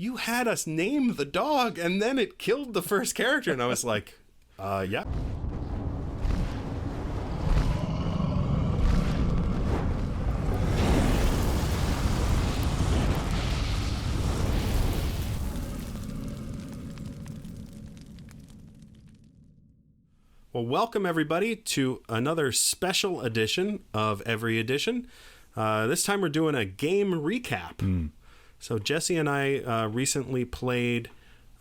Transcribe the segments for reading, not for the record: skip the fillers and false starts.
you had us name the dog and then it killed the first character. And I was like, yeah. Well, welcome everybody to another special edition of Every Edition. This time we're doing a game recap. So Jesse and I recently played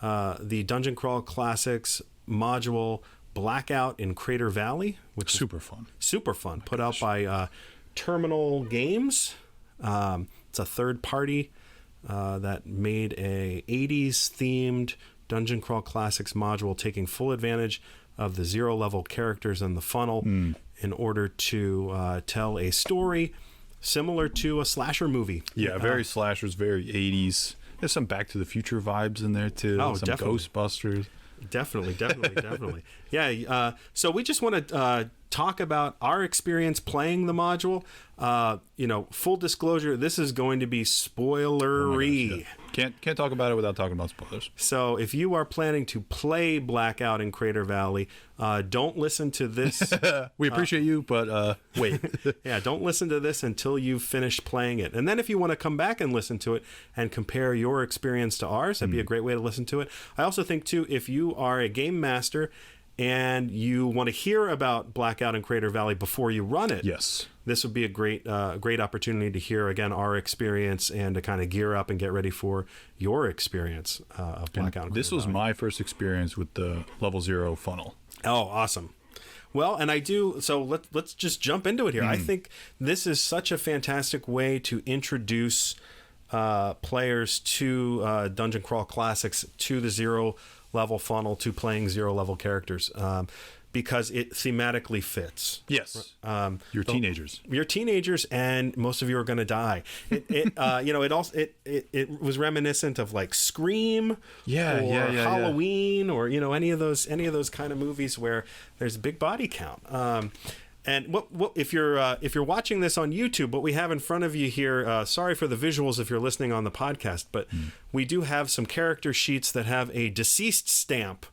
the Dungeon Crawl Classics module Blackout in Crater Valley, which super fun. Super fun. Put out by Terminal Games. It's a third party that made a 80s themed Dungeon Crawl Classics module, taking full advantage of the zero level characters in the funnel in order to tell a story similar to a slasher movie. Yeah, very slashers, very 80s. There's some Back to the Future vibes in there too. Oh, some definitely. Ghostbusters. Definitely. Yeah, so we just want to talk about our experience playing the module. Full disclosure, this is going to be spoilery. Oh my gosh, yeah. Can't talk about it without talking about spoilers. So if you are planning to play Blackout in Crater Valley, don't listen to this. We appreciate you, but wait. Yeah, don't listen to this until you've finished playing it. And then if you want to come back and listen to it and compare your experience to ours, that'd be a great way to listen to it. I also think, too, if you are a game master and you want to hear about Blackout in Crater Valley before you run it, Yes. this would be a great opportunity to hear, again, our experience and to kind of gear up and get ready for your experience of Blackout in Crater Valley. This was my first experience with the level 0 funnel. Oh, awesome. Well, and I do, so let's just jump into it here. I think this is such a fantastic way to introduce players to Dungeon Crawl Classics, to the zero level funnel, to playing zero level characters, because it thematically fits. Yes. You're teenagers. You're teenagers, and most of you are going to die. It was reminiscent of like Scream, Halloween, or any of those kind of movies where there's a big body count. And what if you're watching this on YouTube, what we have in front of you here, sorry for the visuals if you're listening on the podcast, but we do have some character sheets that have a deceased stamp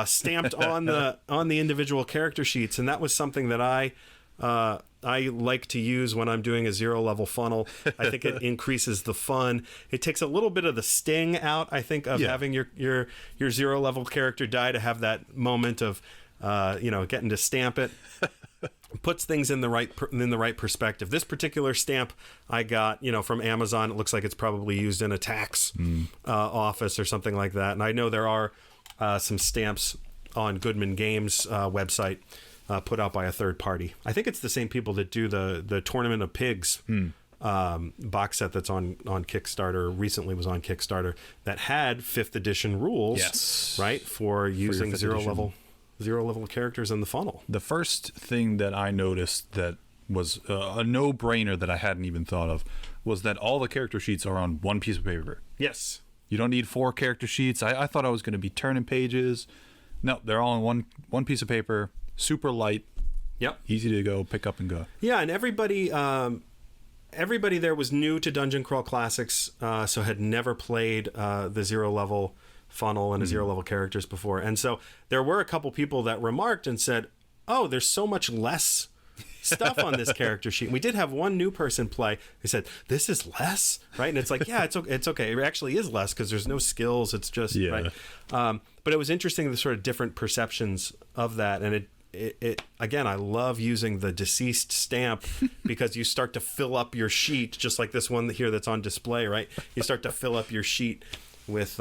stamped on the individual character sheets, and that was something that I like to use when I'm doing a zero level funnel. I think it increases the fun. It takes a little bit of the sting out, I think, of having your zero level character die, to have that moment of getting to stamp it. Puts things in the right perspective. This particular stamp I got, from Amazon. It looks like it's probably used in a tax office or something like that. And I know there are some stamps on Goodman Games website put out by a third party. I think it's the same people that do the Tournament of Pigs box set that's on Kickstarter. Recently was on Kickstarter, that had 5th edition rules. Yes. Right, for using zero level characters in the funnel. The first thing that I noticed that was a no-brainer that I hadn't even thought of was that all the character sheets are on one piece of paper. Yes. You don't need 4 character sheets. I thought I was going to be turning pages. No, they're all on one piece of paper. Super light. Yep. Easy to go, pick up and go. Yeah, and everybody there was new to Dungeon Crawl Classics, so had never played the zero level funnel and a zero level characters before. And so there were a couple people that remarked and said, oh, there's so much less stuff on this character sheet. And we did have one new person play. They said, this is less, right? And it's like, yeah, it's okay. It actually is less because there's no skills. It's just, right? But it was interesting, the sort of different perceptions of that. And it again, I love using the deceased stamp because you start to fill up your sheet, just like this one here that's on display, right? You start to fill up your sheet with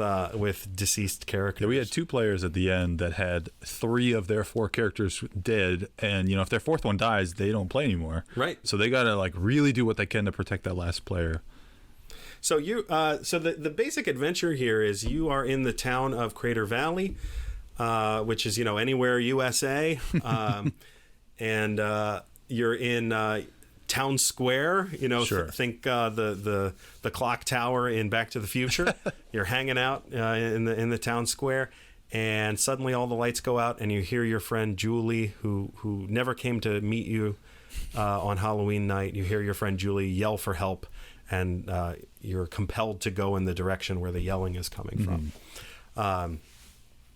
deceased characters. Yeah, we had 2 players at the end that had 3 of their 4 characters dead, and if their 4th one dies, they don't play anymore. Right. So they gotta really do what they can to protect that last player. So the basic adventure here is you are in the town of Crater Valley, which is anywhere USA, and you're in town square. Sure. Think the clock tower in Back to the Future. You're hanging out in the town square, and suddenly all the lights go out, and you hear your friend Julie, who never came to meet you on Halloween night. You hear your friend Julie yell for help, and you're compelled to go in the direction where the yelling is coming from.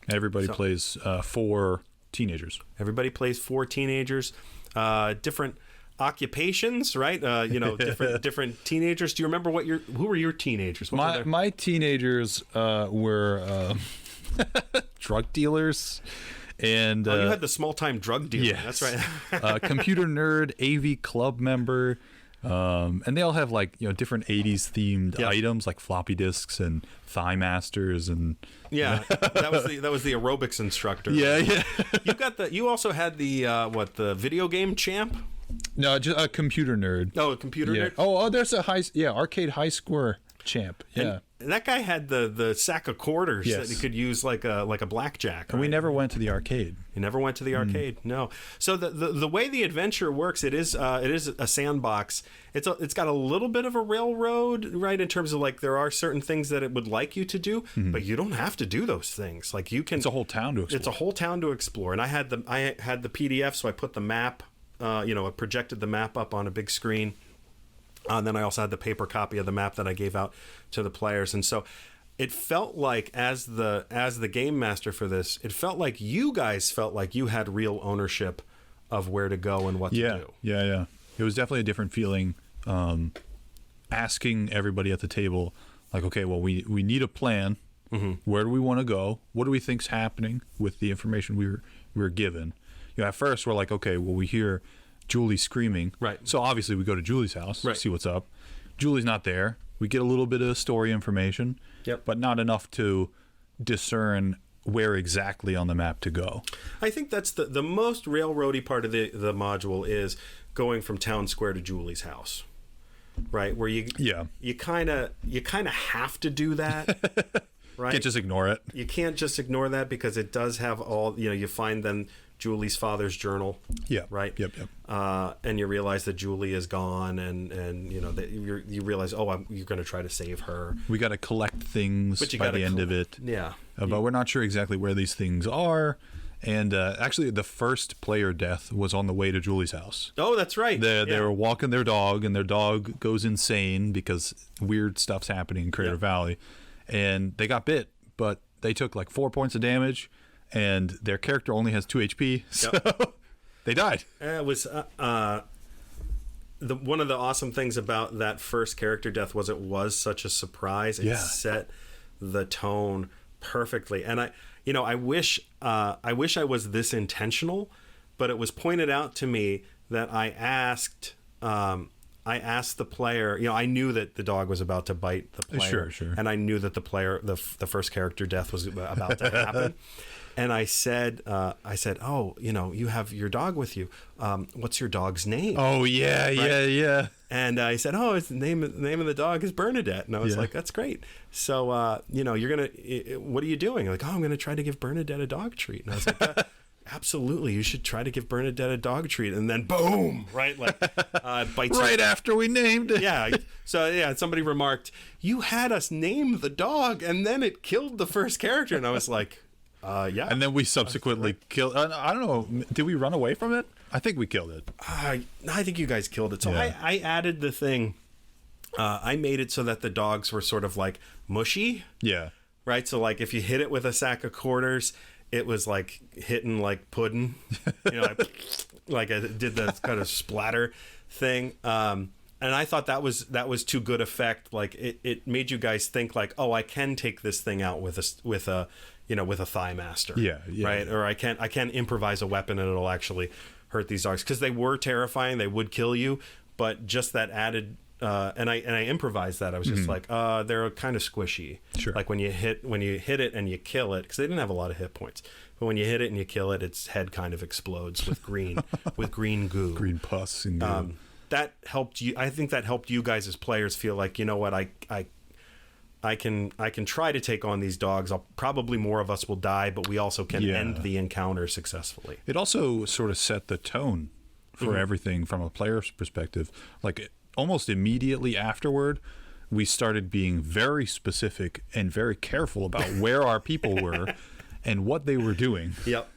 Everybody plays 4 teenagers. Everybody plays 4 teenagers, different occupations, right? Different teenagers. Do you remember who were your teenagers? My teenagers were drug dealers. And you had the small-time drug dealer. Yes. That's right. Computer nerd, AV club member, and they all have like different 80s themed items like floppy disks and thigh masters and that was the aerobics instructor. You also had the video game champ. No, just a computer nerd. Oh, a computer nerd. Oh, there's a arcade high score champ. Yeah. And that guy had the sack of quarters that he could use like a blackjack. And we never went to the arcade. You never went to the arcade, no. So the way the adventure works, it is a sandbox. It's got a little bit of a railroad, right? In terms of like there are certain things that it would like you to do, but you don't have to do those things. Like you can. It's a whole town to explore. It's a whole town to explore. And I had the PDF, so I put the map. I projected the map up on a big screen. And then I also had the paper copy of the map that I gave out to the players. And so it felt like as the game master for this, it felt like you guys felt like you had real ownership of where to go and what to do. Yeah. It was definitely a different feeling, asking everybody at the table, like, okay, well, we need a plan. Where do we want to go? What do we think's happening with the information we were given? At first we're like, okay, well, we hear Julie screaming. Right. So obviously we go to Julie's house, see what's up. Julie's not there. We get a little bit of story information, but not enough to discern where exactly on the map to go. I think that's the most railroady part of the module is going from town square to Julie's house, right? Where you kind of have to do that, right? Can't just ignore it. You can't just ignore that because it does have all, you find then Julie's father's journal. Right. Yep. And you realize that Julie is gone, and that you realize, you're going to try to save her. We got to collect things by the end of it. Yeah. But we're not sure exactly where these things are. And actually, the first player death was on the way to Julie's house. Oh, that's right. They were walking their dog, and their dog goes insane because weird stuff's happening in Crater Valley, and they got bit, but they took like 4 points of damage. And their character only has 2 HP, so they died. It was one of the awesome things about that first character death was it was such a surprise. It set the tone perfectly, and I wish I was this intentional, but it was pointed out to me that I asked the player. I knew that the dog was about to bite the player, sure, and I knew that the player, the first character death was about to happen. And I said, oh, you have your dog with you. What's your dog's name? Oh, yeah, right? yeah. And I said, oh, the name of the dog is Bernadette. And I was like, that's great. So, you're going to, what are you doing? Like, I'm going to try to give Bernadette a dog treat. And I was like, absolutely, you should try to give Bernadette a dog treat. And then boom, right? Like, bites right after we named it. Yeah. So, somebody remarked, you had us name the dog and then it killed the first character. And I was like, and then we subsequently killed. I don't know. Did we run away from it? I think we killed it. I think you guys killed it. So I added the thing. I made it so that the dogs were sort of like mushy. Yeah. Right. So like if you hit it with a sack of quarters, it was like hitting like pudding. Like I did the kind of splatter thing. And I thought that was too good effect. Like it made you guys think like, oh, I can take this thing out with a thigh master. Yeah. Right. Or I can improvise a weapon and it'll actually hurt these dogs, because they were terrifying. They would kill you, but just that added. And I improvised that. I was just like, they're kind of squishy. Sure. Like when you hit it and you kill it, because they didn't have a lot of hit points. But when you hit it and you kill it, its head kind of explodes with green goo, green pus and goo. That helped you. I think that helped you guys as players feel like, you know what, I can try to take on these dogs. Probably more of us will die, but we also can end the encounter successfully. It also sort of set the tone for everything from a player's perspective. Like almost immediately afterward, we started being very specific and very careful about where our people were and what they were doing. Yep.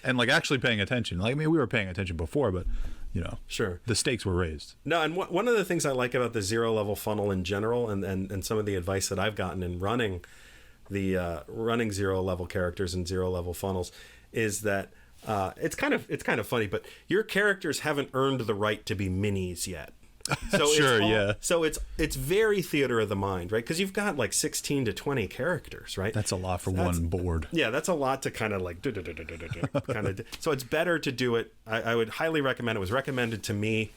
And like actually paying attention. Like, I mean, we were paying attention before, but Sure. The stakes were raised. No, and one of the things I like about the 0 level funnel in general, and some of the advice that I've gotten in running the running 0 level characters and 0 level funnels, is that it's kind of funny, but your characters haven't earned the right to be minis yet. So Sure, So it's very theater of the mind, right? Because you've got like 16 to 20 characters, right? That's a lot for one board. Yeah, that's a lot to kind of like kind of. So it's better to do it. I would highly recommend. It was recommended to me,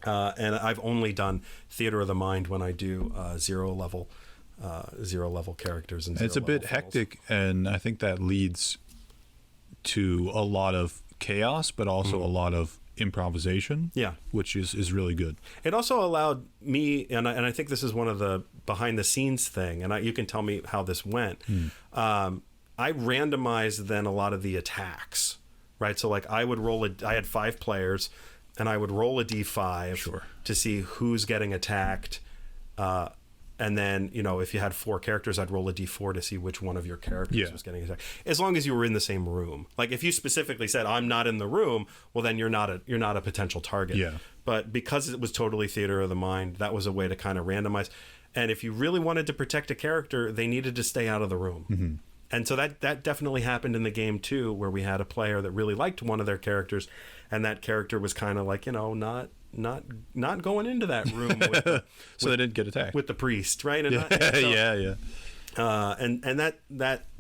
and I've only done theater of the mind when I do 0 level characters and it's a bit hectic, and I think that leads to a lot of chaos, but also a lot of improvisation, which is really good. It also allowed me, and I think this is one of the behind the scenes thing, and you can tell me how this went. I randomized then a lot of the attacks, right? So like I had 5 players, and I would roll a d5 to see who's getting attacked. And then, if you had 4 characters, I'd roll a d4 to see which one of your characters was getting attacked. As long as you were in the same room. Like if you specifically said, I'm not in the room, well, then you're not a potential target. Yeah. But because it was totally theater of the mind, that was a way to kind of randomize. And if you really wanted to protect a character, they needed to stay out of the room. Mm-hmm. And so that definitely happened in the game too, where we had a player that really liked one of their characters, and that character was kind of like, not going into that room with so they didn't get attacked with the priest, right? And and that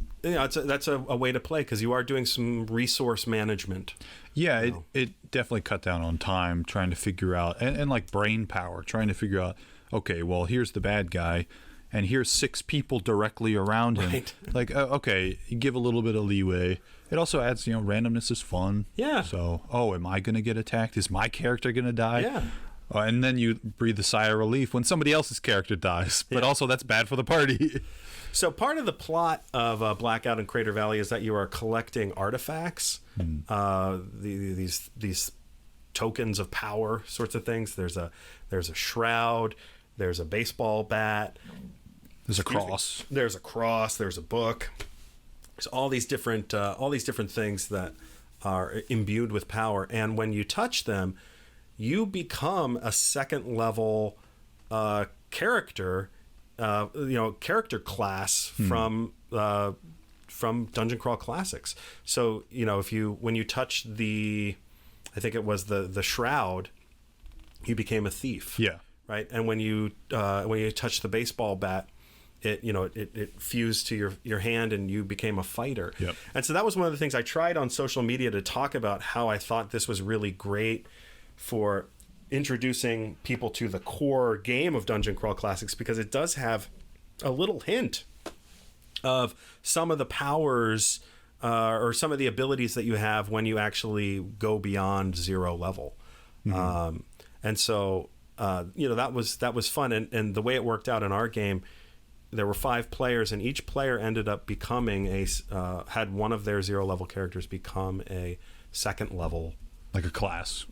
that's a way to play, because you are doing some resource management. Yeah, it definitely cut down on time trying to figure out, and like brain power, trying to figure out, okay, well, here's the bad guy, and here's 6 people directly around him. Right. Like, okay, you give a little bit of leeway. It also adds, randomness is fun. Yeah. So, am I going to get attacked? Is my character going to die? Yeah. And then you breathe a sigh of relief when somebody else's character dies. But also that's bad for the party. So part of the plot of Blackout and Crater Valley is that you are collecting artifacts, these tokens of power sorts of things. There's a shroud. There's a baseball bat. There's a cross. There's a cross. There's a book. There's all these different things that are imbued with power, and when you touch them, you become a second level character, character class from Dungeon Crawl Classics. So when you touch I think it was the shroud, you became a thief. Yeah. Right, and when you touch the baseball bat, it fused to your hand, and you became a fighter. Yep. And so that was one of the things I tried on social media to talk about, how I thought this was really great for introducing people to the core game of Dungeon Crawl Classics, because it does have a little hint of some of the powers or some of the abilities that you have when you actually go beyond 0 level. Mm-hmm. And so that was fun, and the way it worked out in our game, there were 5 players, and each player ended up becoming had one of their 0 level characters become a second level, like a class,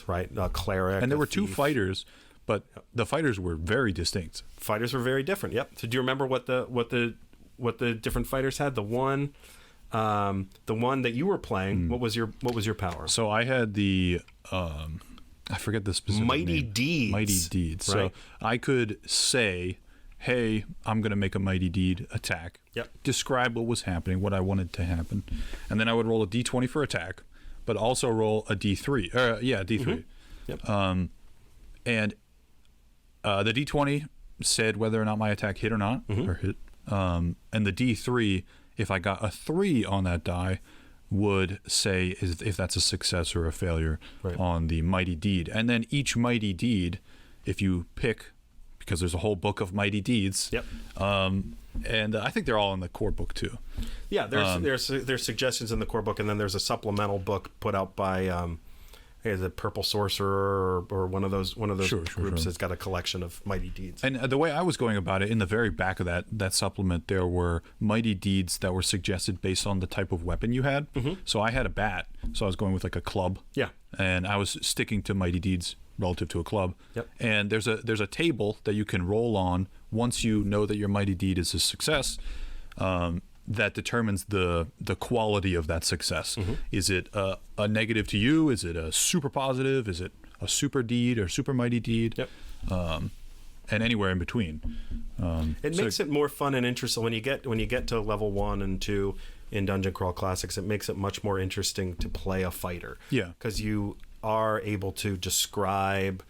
right? A cleric. And there were 2 fighters, but the fighters were very distinct. Fighters were very different. Yep. So do you remember what the different fighters had? The one that you were playing, what was your power? So I had the I forget the specific Mighty name. Deeds. Mighty Deeds. Right. So I could say, hey, I'm going to make a Mighty Deed attack. Yep. Describe what was happening, what I wanted to happen. And then I would roll a D20 for attack, but also roll a D3. D3. Mm-hmm. Yep. And the D20 said whether or not my attack hit or not, or hit. And the D3, if I got a 3 on that die, would say if that's a success or a failure on the Mighty Deed. And then each Mighty Deed, if you pick, because there's a whole book of Mighty Deeds. Yep. And I think they're all in the core book too. Yeah, there's suggestions in the core book, and then there's a supplemental book put out by the Purple Sorcerer or one of those groups that's got a collection of Mighty Deeds. And the way I was going about it, in the very back of that supplement, there were Mighty Deeds that were suggested based on the type of weapon you had. Mm-hmm. So I had a bat, so I was going with like a club. Yeah. And I was sticking to Mighty Deeds relative to a club. Yep. And there's a table that you can roll on once you know that your Mighty Deed is a success. that determines the quality of that success. Is it a negative to you? Is it a super positive? Is it a super deed or super mighty deed? Yep. And anywhere in between. It makes it more fun and interesting when you get to level 1 and 2 in Dungeon Crawl Classics. It makes it much more interesting to play a fighter. Yeah, because you are able to describe,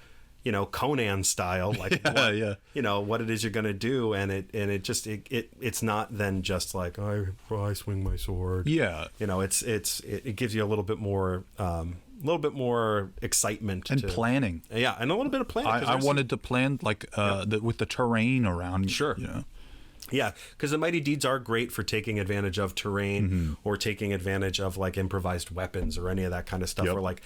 Conan style, like what it is you're going to do, and it's not then just like I swing my sword. Yeah, it gives you a little bit more excitement and planning. Yeah, and a little bit of planning. I wanted to plan with the terrain around. Sure. Yeah, because the Mighty Deeds are great for taking advantage of terrain or taking advantage of like improvised weapons or any of that kind of stuff. Or like,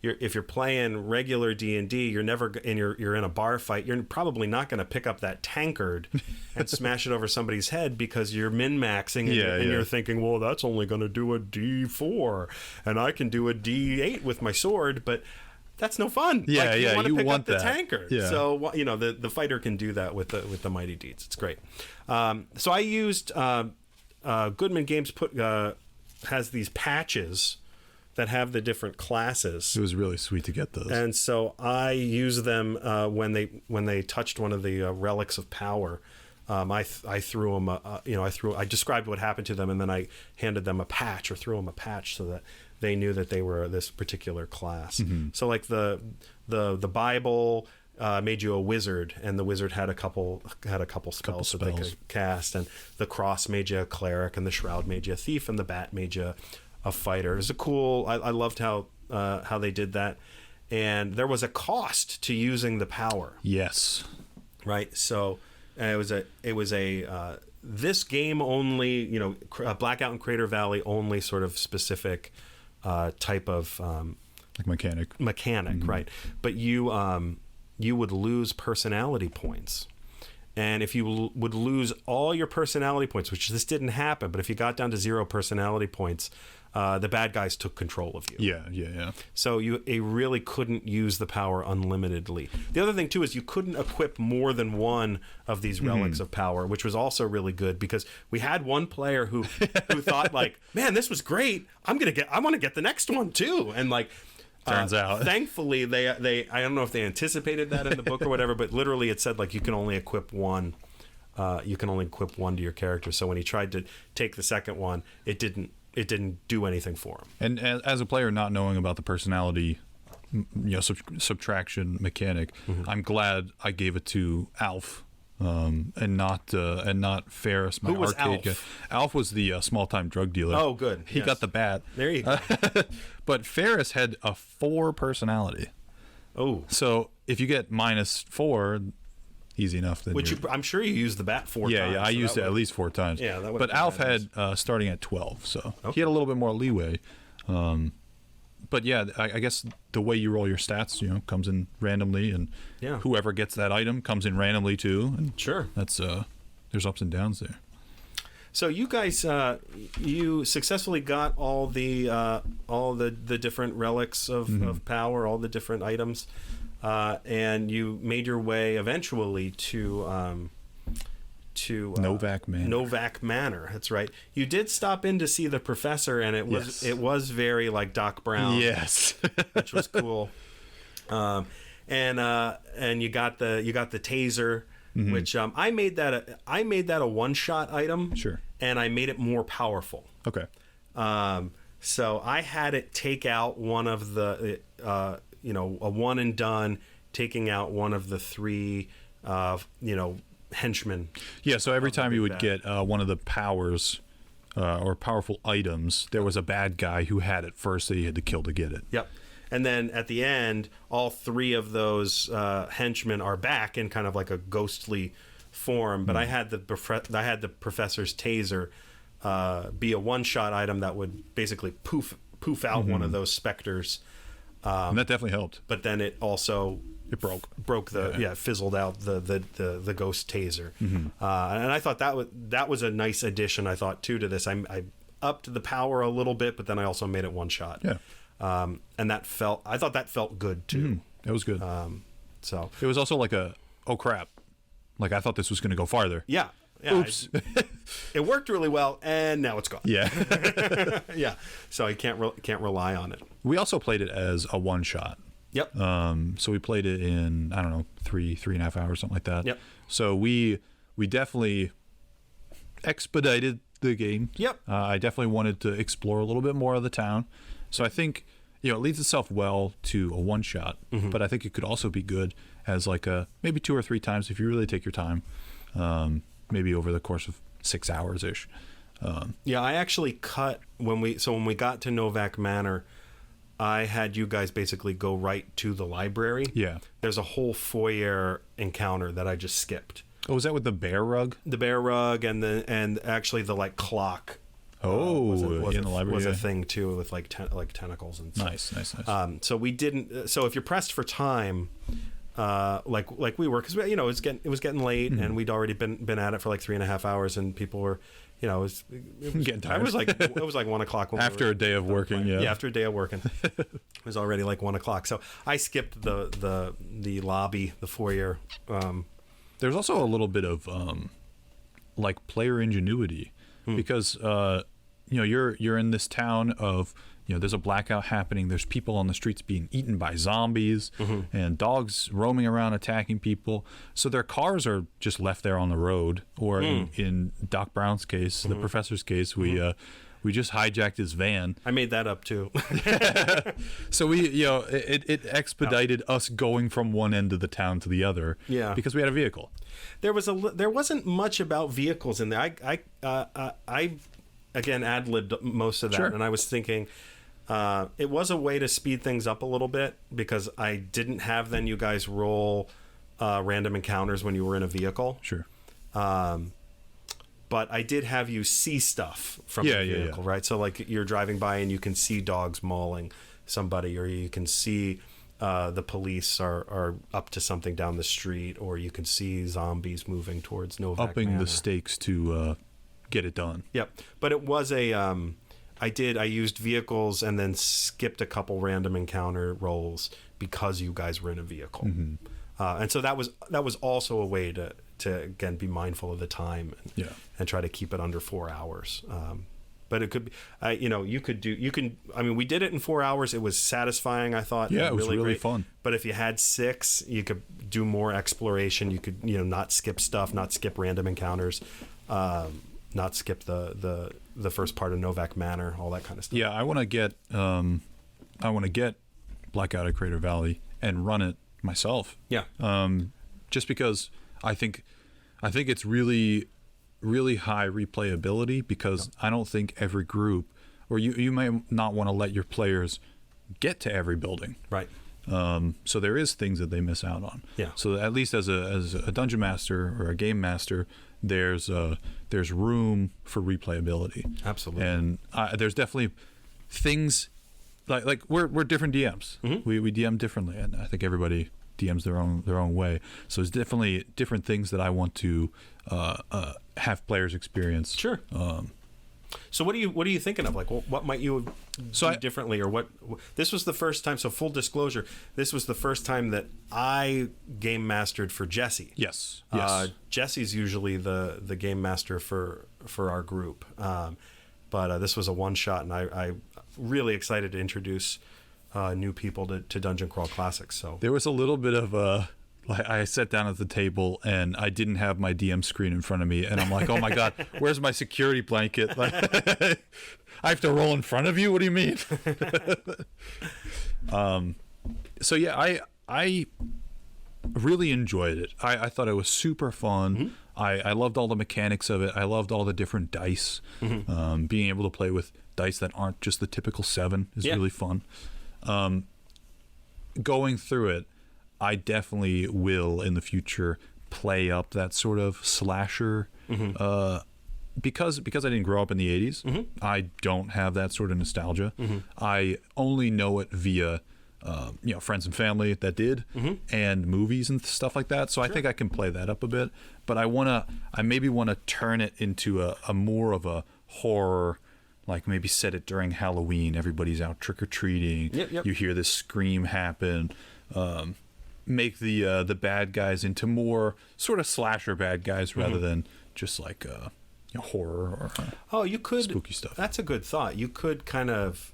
if you're playing regular D&D, you're never and you're in a bar fight, you're probably not going to pick up that tankard and smash it over somebody's head because you're min-maxing and you're thinking, well, that's only going to do a D4 and I can do a D8 with my sword, but that's no fun. Yeah, you want to pick up the that. tankard. Yeah. So the fighter can do that with the Mighty Deeds. It's great. So I used Goodman Games has these patches that have the different classes. It was really sweet to get those. And so I used them when they touched one of the relics of power. I threw them. I described what happened to them, and then I handed them a patch or threw them a patch so that they knew that they were this particular class. So like the Bible made you a wizard, and the wizard had a couple spells that they could cast, and the cross made you a cleric, and the shroud made you a thief, and the bat made you a fighter. It was a cool. I loved how they did that, and there was a cost to using the power. Yes. Right. So it was a this game only, Blackout and Crater Valley only sort of specific type of like mechanic, right? But you would lose personality points. And if you would lose all your personality points, which this didn't happen, but if you got down to 0 personality points, the bad guys took control of you. Yeah. So you really couldn't use the power unlimitedly. The other thing, too, is you couldn't equip more than one of these relics of power, which was also really good because we had one player who thought, like, man, this was great. I want to get the next one, too. And, like, turns out, thankfully, they I don't know if they anticipated that in the book or whatever, but literally it said, like, you can only equip one. You can only equip one to your character. So when he tried to take the second one, it didn't do anything for him. And as a player not knowing about the personality subtraction mechanic, I'm glad I gave it to Alf and not Ferris, my Who was arcade guy. Alf was the small-time drug dealer. Oh, good. He got the bat. There you go. But Ferris had a 4 personality. Oh. So if you get -4, easy enough. Then I'm sure you used the bat 4 times. Yeah, I used it at least 4 times. Yeah, that would. But Alf had starting at 12, so he had a little bit more leeway. But yeah, I guess the way you roll your stats, comes in randomly, and whoever gets that item comes in randomly too. And sure, that's there's ups and downs there. So you guys, you successfully got all the different relics of power, all the different items, and you made your way eventually to Novak Manor. That's right. You did stop in to see the professor, and it was very like Doc Brown. Yes, which was cool. And you got the taser. Which I made that a one-shot item. Sure. And I made it more powerful. Okay. So I had it take out one of the a one and done, taking out one of the 3 henchmen. Yeah, so every time you would get one of the powers or powerful items, there was a bad guy who had it first that you had to kill to get it. Yep. And then at the end, all 3 of those henchmen are back in kind of like a ghostly form. But I had the professor's taser be a one-shot item that would basically poof out one of those specters. And that definitely helped. But then it also broke the fizzled out the ghost taser. And I thought that was a nice addition. I thought too to this. I upped the power a little bit, but then I also made it one shot. Yeah. And I thought that felt good too. It was good. So it was also like oh crap, like I thought this was going to go farther. Yeah. Yeah, Oops. It worked really well, and now it's gone. Yeah. Yeah. So I can't rely on it. We also played it as a one shot. Yep. So we played it in, I don't know, 3.5 hours, something like that. Yep. So we definitely expedited the game. Yep. I definitely wanted to explore a little bit more of the town. So I think, it leads itself well to a one shot, but I think it could also be good as like maybe 2 or 3 times if you really take your time, maybe over the course of 6 hours ish. Yeah, I actually cut when we got to Novak Manor, I had you guys basically go right to the library. Yeah. There's a whole foyer encounter that I just skipped. Oh, was that with the bear rug? The bear rug and actually the like clock. Was in the library was yeah. a thing too with like tentacles and stuff. Nice. So we didn't. So if you're pressed for time, like we were, because it was getting late, and we'd already been at it for like 3.5 hours, and people were, it was getting tired. It was like 1 o'clock when after a day of working. Yeah, after a day of working, it was already like 1 o'clock. So I skipped the lobby, the foyer. There's also a little bit of like player ingenuity because you're in this town of there's a blackout happening. There's people on the streets being eaten by zombies and dogs roaming around attacking people. So their cars are just left there on the road. Or in Doc Brown's case, the professor's case, we just hijacked his van. I made that up too. So it expedited us going from one end of the town to the other. Yeah. Because we had a vehicle. There wasn't much about vehicles in there. I again ad-libbed most of that, and I was thinking it was a way to speed things up a little bit because I didn't have then you guys roll random encounters when you were in a vehicle. Sure. But I did have you see stuff from the vehicle, right? So like you're driving by and you can see dogs mauling somebody, or you can see the police are up to something down the street, or you can see zombies moving towards Novak Upping Manor. the stakes to get it done. Yep. But it was I used vehicles and then skipped a couple random encounter rolls because you guys were in a vehicle. And so that was also a way to again be mindful of the time and try to keep it under 4 hours. But it could be, we did it in 4 hours. It was satisfying, I thought. Yeah, it was really great. fun. But if you had 6, you could do more exploration. You could, not skip stuff, not skip random encounters, not skip the first part of Novak Manor, all that kind of stuff. Yeah, I want to get Blackout at Crater Valley and run it myself. Yeah. Just because I think it's really, really high replayability, because I don't think every group, or you might not want to let your players get to every building. Right. So there is things that they miss out on. Yeah. So at least as a dungeon master or a game master, there's room for replayability. Absolutely. And there's definitely things like we're different DMs. We DM differently, and I think everybody DMs their own way. So there's definitely different things that I want to have players experience. Sure. So what are you thinking of? Like, what might you do differently, or what? This was the first time. So full disclosure, this was the first time that I game mastered for Jesse. Yes. Jesse's usually the game master for our group, but this was a one shot, and I really excited to introduce new people to Dungeon Crawl Classics. So there was a little bit of I sat down at the table and I didn't have my DM screen in front of me, and I'm like, oh my god, where's my security blanket? Like, I have to roll in front of you? What do you mean? So yeah, I really enjoyed it. I thought it was super fun. I loved all the mechanics of it. I loved all the different dice. Being able to play with dice that aren't just the typical 7 is really fun. Going through it, I definitely will in the future play up that sort of slasher because I didn't grow up in the 80s. I don't have that sort of nostalgia. I only know it via friends and family that did, and movies and stuff like that. So I think I can play that up a bit, but I maybe want to turn it into a more of a horror, like maybe set it during Halloween. Everybody's out trick-or-treating. Yep. You hear this scream happen. make the bad guys into more sort of slasher bad guys rather than just like horror or you could spooky stuff. That's a good thought. You could kind of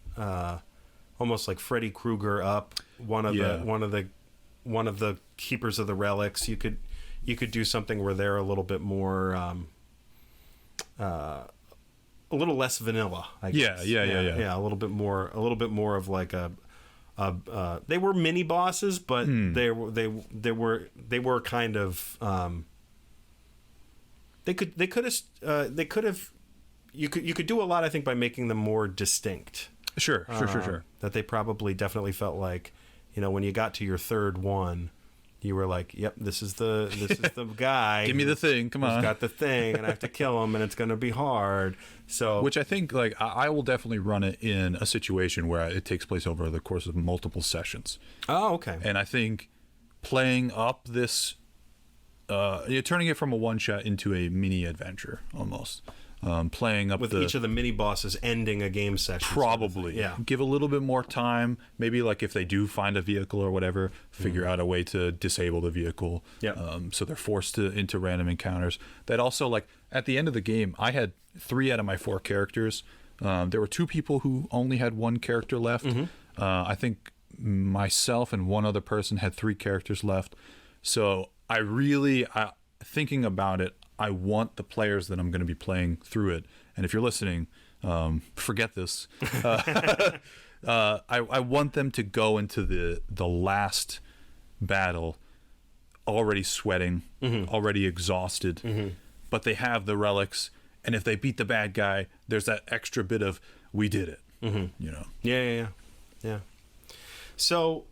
almost like Freddy Krueger up one of the keepers of the relics. You could do something where they're a little bit more a little less vanilla, I guess. Yeah, a little bit more of like they were mini bosses, but they were kind of they could have you could do a lot, I think, by making them more distinct. Sure. That they probably definitely felt like, when you got to your third one, you were like, yep, this is the guy. Give me the thing. Come on. Got the thing, and I have to kill him, and it's going to be hard. So, which I think, like, I will definitely run it in a situation where it takes place over the course of multiple sessions. Oh, okay. And I think playing up this, you're turning it from a one shot into a mini adventure almost. Playing up with each of the mini bosses ending a game session. Probably. Yeah. Give a little bit more time. Maybe like if they do find a vehicle or whatever, figure out a way to disable the vehicle. Yep. So they're forced into random encounters. That also, like, at the end of the game, I had 3 out of my 4 characters. There were 2 people who only had 1 character left. I think myself and 1 other person had 3 characters left. So I really, thinking about it, I want the players that I'm going to be playing through it. And if you're listening, forget this. I want them to go into the last battle already sweating, already exhausted, but they have the relics. And if they beat the bad guy, there's that extra bit of, we did it, Yeah. So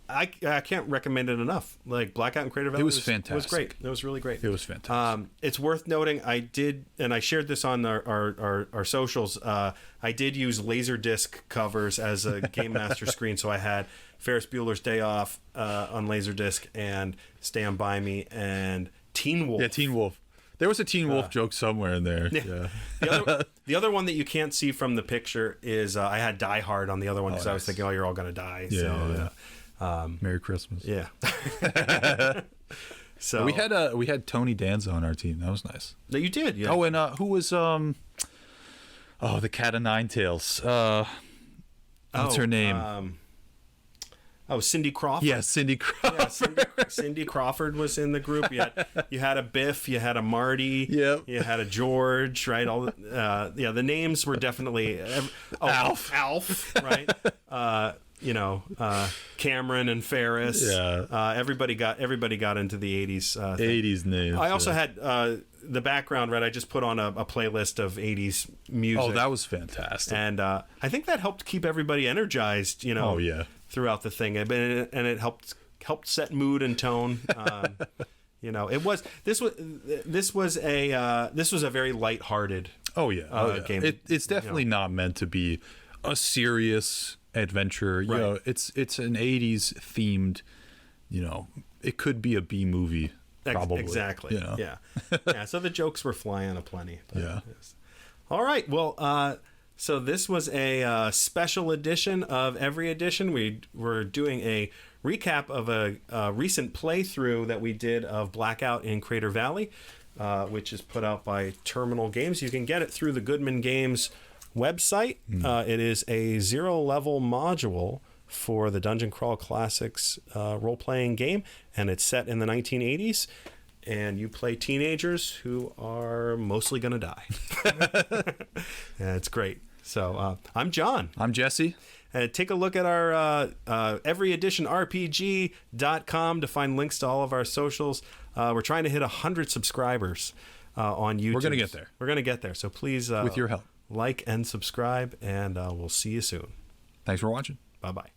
I can't recommend it enough. Like, Blackout and Creator Valley was fantastic. It was great. It was really great. It was fantastic. It's worth noting, I did, and I shared this on our socials, I did use Laserdisc covers as a Game Master screen, so I had Ferris Bueller's Day Off on Laserdisc, and Stand By Me, and Teen Wolf. Yeah, Teen Wolf. There was a Teen Wolf joke somewhere in there. Yeah. The other one that you can't see from the picture is I had Die Hard on the other one because I was thinking, you're all going to die. Yeah. Merry Christmas. Yeah. So we had Tony Danza on our team. That was nice. That you did, yeah. Oh, and who was the Cat of Nine Tails? What's her name? Cindy Crawford. Yeah, Cindy Crawford. Yeah, Cindy Crawford was in the group. You had a Biff, you had a Marty, yep. You had a George, right? All the names were definitely Alf, right? Cameron and Ferris. Yeah. Everybody got into the 80s. 80s names. I also had the background, right? I just put on a playlist of 80s music. Oh, that was fantastic. And I think that helped keep everybody energized, Oh, yeah. Throughout the thing. And it helped set mood and tone. This was a very lighthearted game. It's definitely not meant to be a serious adventure. Right. It's an 80s themed, it could be a B movie probably. Exactly. Yeah. So the jokes were flying aplenty. Yeah. Yes. All right. Well, so this was a special edition of Every Edition. We were doing a recap of a recent playthrough that we did of Blackout in Crater Valley, which is put out by Terminal Games. You can get it through the Goodman Games website. It is a 0-level module for the Dungeon Crawl Classics role-playing game, and it's set in the 1980s. And you play teenagers who are mostly going to die. Yeah, it's great. So I'm John. I'm Jesse. Take a look at our everyeditionrpg.com to find links to all of our socials. We're trying to hit 100 subscribers on YouTube. We're going to get there. We're going to get there. So please, with your help, like and subscribe, and we'll see you soon. Thanks for watching. Bye-bye.